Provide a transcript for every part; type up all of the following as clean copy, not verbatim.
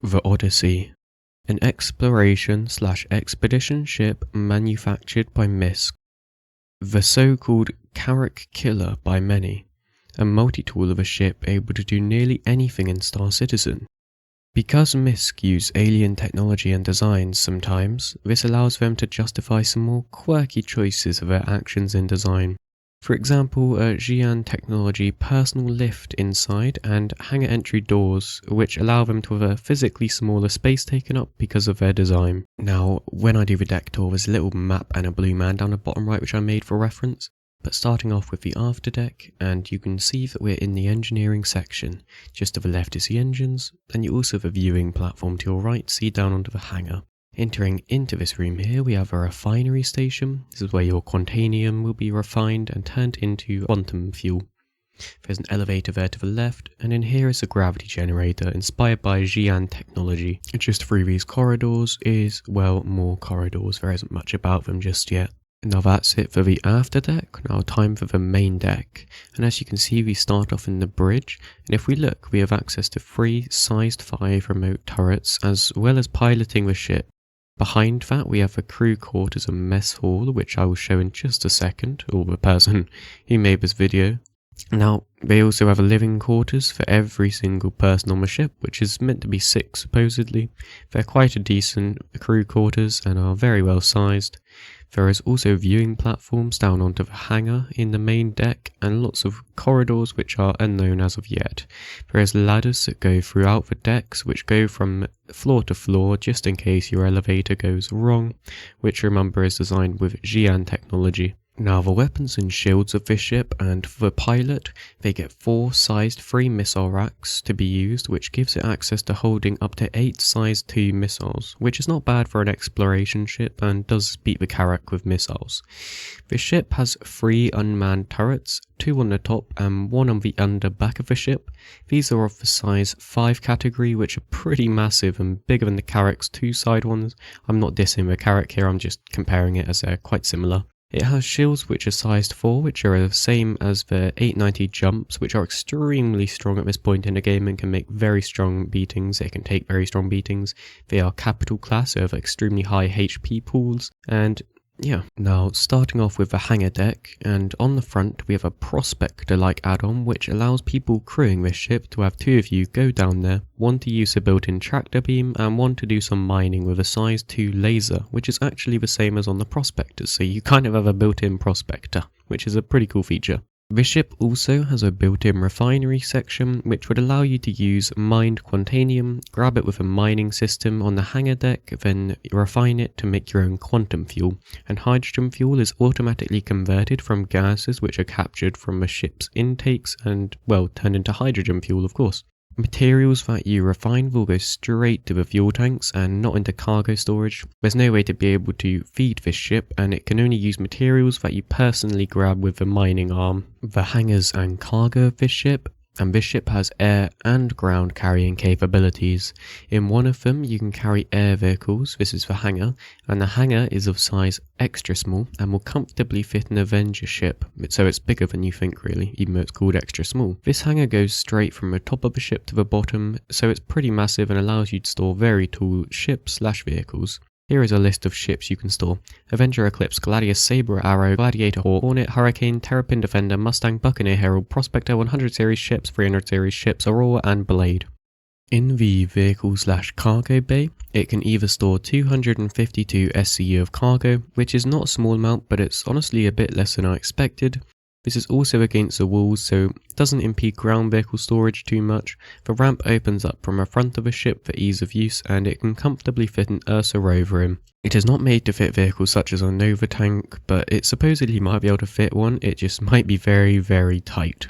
The Odyssey, an exploration/expedition ship manufactured by Misc, the so-called Carrack Killer by many, a multi-tool of a ship able to do nearly anything in Star Citizen. Because Misc use alien technology and designs sometimes, this allows them to justify some more quirky choices of their actions in design. For example, a Xi'an technology personal lift inside and hangar entry doors, which allow them to have a physically smaller space taken up because of their design. Now, when I do the deck tour, there's a little map and a blue man down the bottom right which I made for reference. But starting off with the after deck, and you can see that we're in the engineering section. Just to the left is the engines, and you also have a viewing platform to your right, see down onto the hangar. Entering into this room here, we have a refinery station. This is where your quantanium will be refined and turned into quantum fuel. There's an elevator there to the left, and in here is a gravity generator inspired by Xi'an technology. Just through these corridors is, well, more corridors. There isn't much about them just yet. Now that's it for the after deck. Now time for the main deck. And as you can see, we start off in the bridge, and if we look, we have access to 3 sized 5 remote turrets, as well as piloting the ship. Behind that, we have the crew quarters and mess hall, which I will show in just a second, or the person who made this video. Now, they also have a living quarters for every single person on the ship, which is meant to be 6 supposedly. They're quite a decent crew quarters and are very well sized. There is also viewing platforms down onto the hangar in the main deck, and lots of corridors which are unknown as of yet. There is ladders that go throughout the decks, which go from floor to floor just in case your elevator goes wrong, which remember is designed with Xi'an technology. Now the weapons and shields of this ship, and for the pilot, they get 4 sized 3 missile racks to be used, which gives it access to holding up to 8 sized 2 missiles, which is not bad for an exploration ship and does beat the Carrack with missiles. This ship has 3 unmanned turrets, 2 on the top and 1 on the under back of the ship. These are of the size 5 category, which are pretty massive and bigger than the Carrack's 2 side ones. I'm not dissing the Carrack here, I'm just comparing it as they're quite similar. It has shields which are sized 4, which are the same as the 890 jumps, which are extremely strong at this point in the game and can make very strong beatings. They can take very strong beatings. They are capital class, so have extremely high HP pools, and yeah. Now starting off with the hangar deck, and on the front we have a prospector-like add-on which allows people crewing this ship to have 2 of you go down there, one to use a built-in tractor beam and one to do some mining with a size 2 laser, which is actually the same as on the prospectors, so you kind of have a built-in prospector, which is a pretty cool feature. This ship also has a built-in refinery section, which would allow you to use mined quantanium, grab it with a mining system on the hangar deck, then refine it to make your own quantum fuel. And hydrogen fuel is automatically converted from gases which are captured from a ship's intakes and, well, turned into hydrogen fuel, of course. Materials that you refine will go straight to the fuel tanks and not into cargo storage. There's no way to be able to feed this ship, and it can only use materials that you personally grab with the mining arm. The hangars and cargo of this ship, and this ship has air and ground carrying capabilities. In one of them you can carry air vehicles, this is the hangar, and the hangar is of size extra small and will comfortably fit an Avenger ship, so it's bigger than you think really, even though it's called extra small. This hangar goes straight from the top of the ship to the bottom, so it's pretty massive and allows you to store very tall ships/vehicles. Here is a list of ships you can store: Avenger, Eclipse, Gladius, Sabre, Arrow, Gladiator, Hornet, Hurricane, Terrapin, Defender, Mustang, Buccaneer, Herald, Prospector, 100 series ships, 300 series ships, Aurora and Blade. In the vehicle/cargo bay, it can either store 252 SCU of cargo, which is not a small amount, but it's honestly a bit less than I expected. This is also against the walls, so it doesn't impede ground vehicle storage too much. The ramp opens up from the front of the ship for ease of use, and it can comfortably fit an Ursa rover in. It is not made to fit vehicles such as a Nova tank, but it supposedly might be able to fit one, it just might be very, very tight.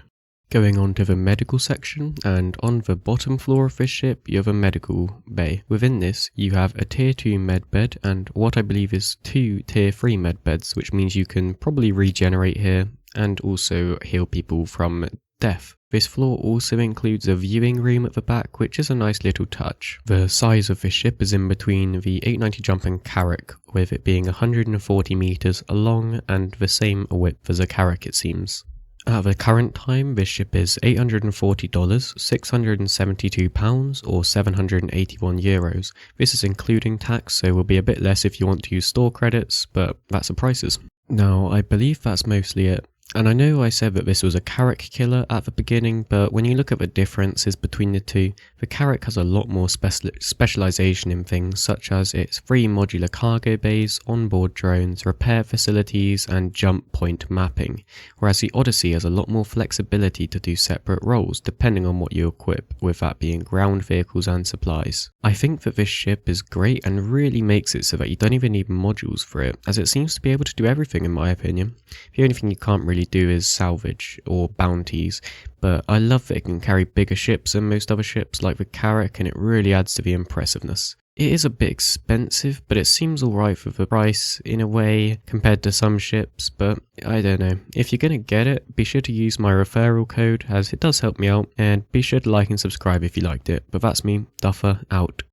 Going on to the medical section, and on the bottom floor of this ship you have a medical bay. Within this you have a tier 2 med bed and what I believe is 2 tier 3 med beds, which means you can probably regenerate here and also heal people from death. This floor also includes a viewing room at the back, which is a nice little touch. The size of this ship is in between the 890 jump and Carrack, with it being 140 meters long and the same width as a Carrack it seems. At the current time, this ship is $840, £672 or €781. This is including tax, so will be a bit less if you want to use store credits, but that's the prices. Now, I believe that's mostly it. And I know I said that this was a Carrack killer at the beginning, but when you look at the differences between the two, the Carrack has a lot more specialization in things such as its 3 modular cargo bays, onboard drones, repair facilities, and jump point mapping, whereas the Odyssey has a lot more flexibility to do separate roles depending on what you equip, with that being ground vehicles and supplies. I think that this ship is great and really makes it so that you don't even need modules for it, as it seems to be able to do everything in my opinion. The only thing you can't really do is salvage or bounties, but I love that it can carry bigger ships than most other ships like the Carrack, and it really adds to the impressiveness. It is a bit expensive, but it seems alright for the price in a way compared to some ships, but I don't know. If you're gonna get it, be sure to use my referral code as it does help me out, and be sure to like and subscribe if you liked it. But that's me, Duffer, out.